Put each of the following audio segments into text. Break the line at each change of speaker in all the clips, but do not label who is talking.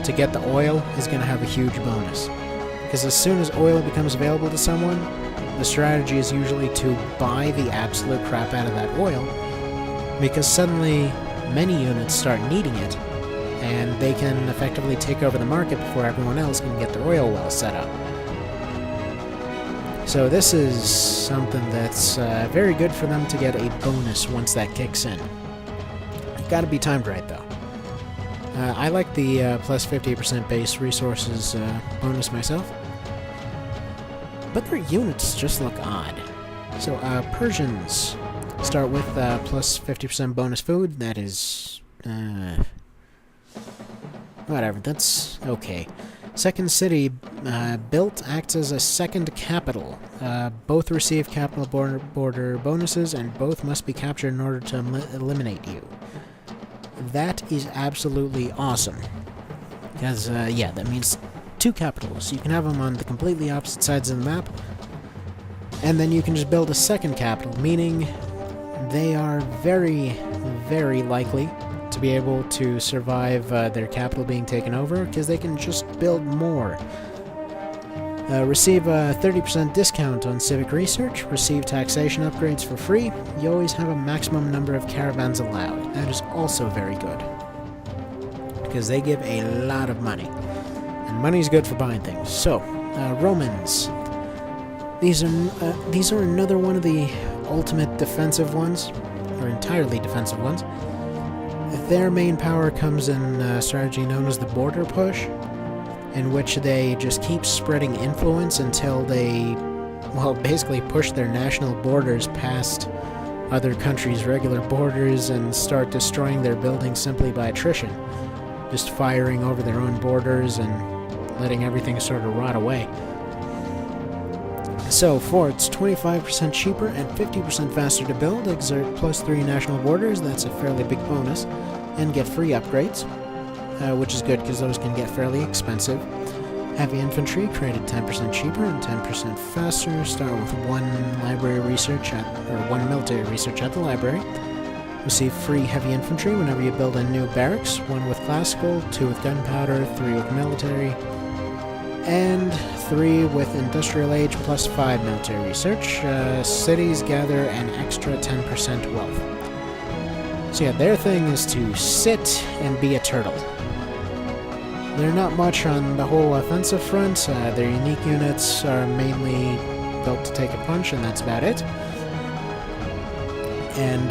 to get the oil is going to have a huge bonus. Because as soon as oil becomes available to someone, the strategy is usually to buy the absolute crap out of that oil, because suddenly many units start needing it, and they can effectively take over the market before everyone else can get their oil well set up. So this is something that's very good for them to get a bonus once that kicks in. Gotta be timed right, though. I like the plus 50% base resources bonus myself, but their units just look odd. So Persians start with plus 50% bonus food. That is... whatever, that's okay. Second city built acts as a second capital. Both receive capital border bonuses, and both must be captured in order to eliminate you. That is absolutely awesome. Because, yeah, that means 2 capitals. You can have them on the completely opposite sides of the map, and then you can just build a second capital, meaning they are very, very likely to be able to survive their capital being taken over, because they can just build more. Receive a 30% discount on civic research, receive taxation upgrades for free. You always have a maximum number of caravans allowed. That is also very good, because they give a lot of money, and money's good for buying things. So, Romans. These are another one of the ultimate defensive ones, or entirely defensive ones. Their main power comes in a strategy known as the border push, in which they just keep spreading influence until they, well, basically push their national borders past other countries' regular borders and start destroying their buildings simply by attrition. Just firing over their own borders and letting everything sort of rot away. So, forts, 25% cheaper and 50% faster to build, exert plus 3 national borders, that's a fairly big bonus, and get free upgrades, which is good because those can get fairly expensive. Heavy infantry, created 10% cheaper and 10% faster, start with 1 library research or 1 military research at the library. Receive free heavy infantry whenever you build a new barracks, 1 with classical, 2 with gunpowder, 3 with military, and 3 with industrial age plus 5 military research. Cities gather an extra 10% wealth. So yeah, their thing is to sit and be a turtle. They're not much on the whole offensive front. Their unique units are mainly built to take a punch, and that's about it. And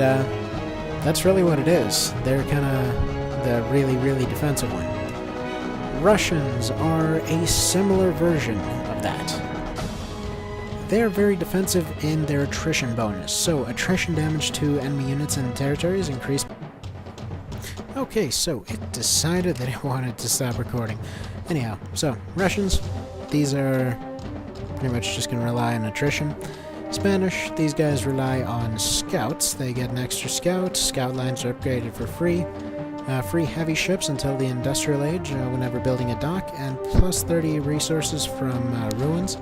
that's really what it is. They're kind of the really, really defensive one. Russians are a similar version of that. They're very defensive in their attrition bonus, so attrition damage to enemy units and territories increased. Okay, so it decided that it wanted to stop recording. Anyhow, so Russians, these are pretty much just going to rely on attrition. Spanish, these guys rely on scouts. They get an extra scout. Scout lines are upgraded for free. Free heavy ships until the industrial age whenever building a dock, and plus 30 resources from ruins,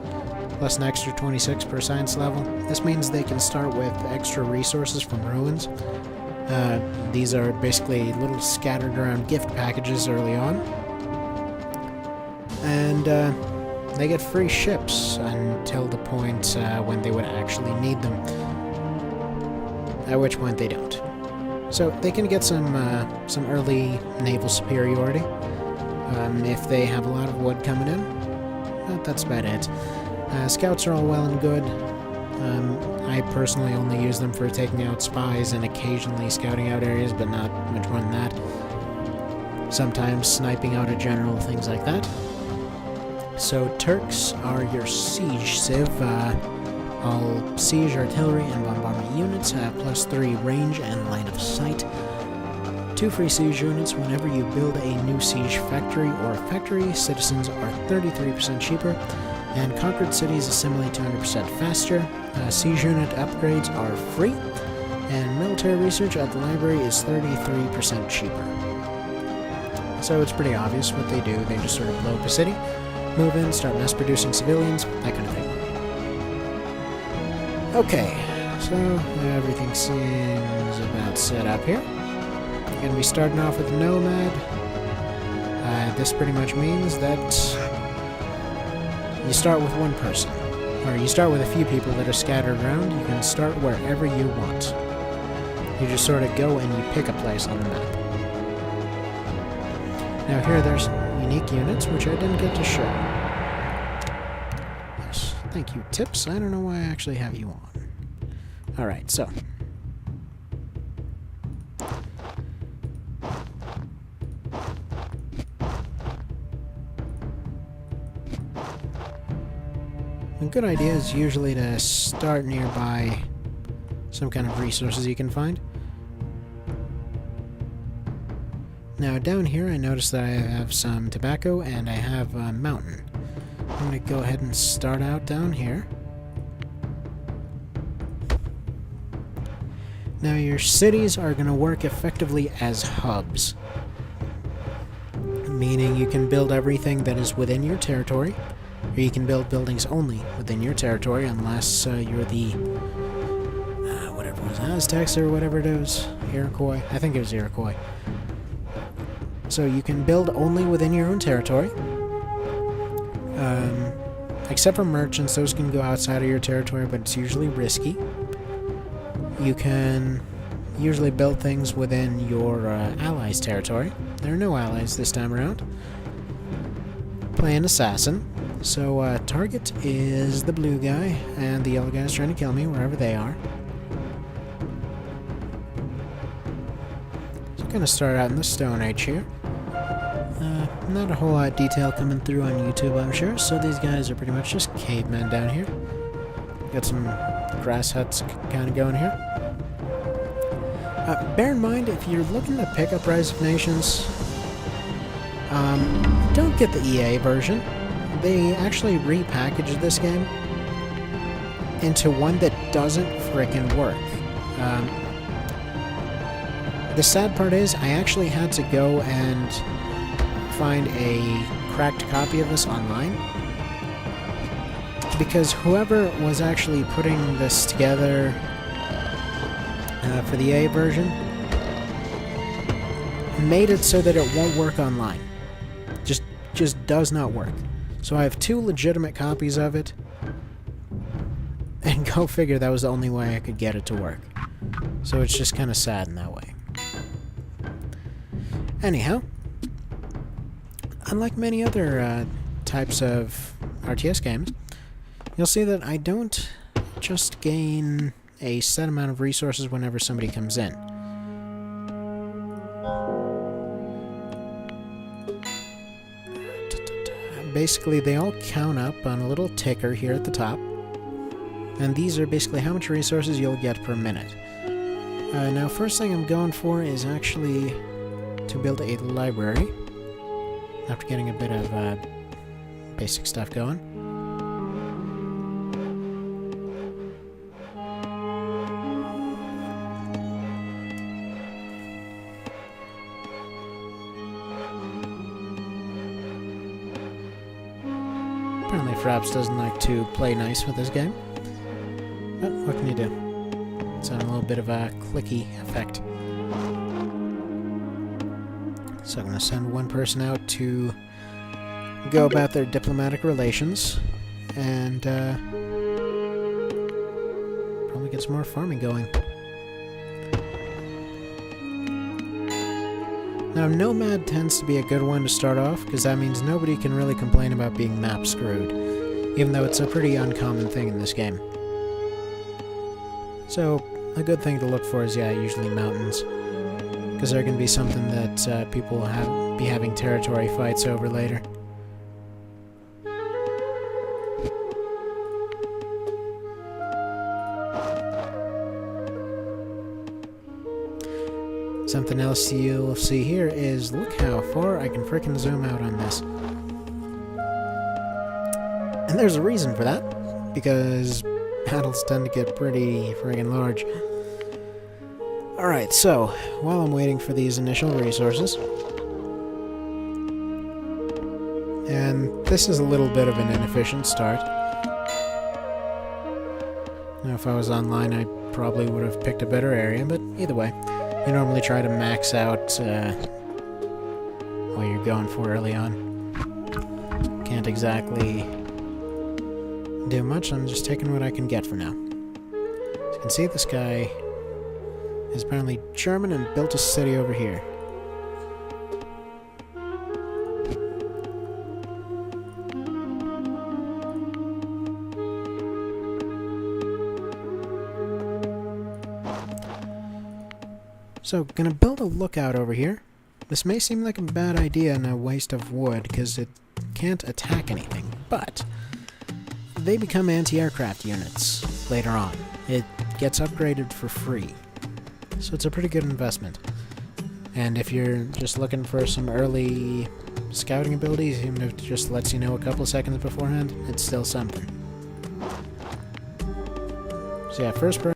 plus an extra 26 per science level. This means they can start with extra resources from ruins. These are basically little scattered around gift packages early on. And they get free ships until the point when they would actually need them, at which point they don't. So they can get some early naval superiority if they have a lot of wood coming in. But that's about it. Scouts are all well and good. I personally only use them for taking out spies and occasionally scouting out areas, but not much more than that. Sometimes sniping out a general, things like that. So Turks are your siege civ. All siege, artillery, and bombardment units have plus 3 range and line of sight. 2 free siege units whenever you build a new siege factory or factory. Citizens are 33% cheaper, and conquered cities assimilate 200% faster. Siege unit upgrades are free, and military research at the library is 33% cheaper. So it's pretty obvious what they do. They just sort of blow up a city, move in, start mass producing civilians, that kind of thing. Okay, so everything seems about set up here. Gonna be starting off with Nomad. this pretty much means that you start with one person. Or you start with a few people that are scattered around. You can start wherever you want. You just sort of go and you pick a place on the map. Now here there's unique units, which I didn't get to show. Yes, thank you, Tips. I don't know why I actually have you on. Alright, so. A good idea is usually to start nearby some kind of resources you can find. Now down here I noticed that I have some tobacco and I have a mountain. I'm going to go ahead and start out down here. Now your cities are going to work effectively as hubs. Meaning you can build everything that is within your territory. Or you can build buildings only within your territory unless you're the, whatever it was, Aztecs or whatever it is, Iroquois. I think it was Iroquois. So you can build only within your own territory. Except for merchants, those can go outside of your territory, but it's usually risky. You can usually build things within your allies' territory. There are no allies this time around. Play an assassin. So, target is the blue guy, and the yellow guy is trying to kill me wherever they are. So, I'm going to start out in the Stone Age here. Not a whole lot of detail coming through on YouTube, I'm sure, so these guys are pretty much just cavemen down here. Got some grass huts kind of going here. Bear in mind, if you're looking to pick up Rise of Nations, don't get the EA version. They actually repackaged this game into one that doesn't frickin' work. The sad part is, I actually had to go and find a cracked copy of this online. Because whoever was actually putting this together for the EA version made it so that it won't work online. Just does not work. So I have 2 legitimate copies of it, and go figure that was the only way I could get it to work. So it's just kind of sad in that way. Anyhow, unlike many other types of RTS games, you'll see that I don't just gain a set amount of resources whenever somebody comes in. Basically, they all count up on a little ticker here at the top. And these are basically how much resources you'll get per minute. Now, first thing I'm going for is actually to build a library. After getting a bit of basic stuff going. Apparently Fraps doesn't like to play nice with this game. But what can you do? It's on a little bit of a clicky effect. So I'm going to send one person out to go about their diplomatic relations and probably get some more farming going. Now, Nomad tends to be a good one to start off, because that means nobody can really complain about being map screwed, even though it's a pretty uncommon thing in this game. So, a good thing to look for is, yeah, usually mountains, because they're going to be something that people will be having territory fights over later. Something else you'll see here is, look how far I can frickin' zoom out on this. And there's a reason for that, because battles tend to get pretty friggin' large. Alright, so, while I'm waiting for these initial resources, and this is a little bit of an inefficient start. Now, if I was online, I probably would have picked a better area, but either way. You normally try to max out, what you're going for early on. Can't exactly do much. I'm just taking what I can get for now. As you can see, this guy is apparently German and built a city over here. So, gonna build a lookout over here. This may seem like a bad idea and a waste of wood, because it can't attack anything, but they become anti-aircraft units later on. It gets upgraded for free, so it's a pretty good investment. And if you're just looking for some early scouting abilities, even if it just lets you know a couple seconds beforehand, it's still something. So yeah, first person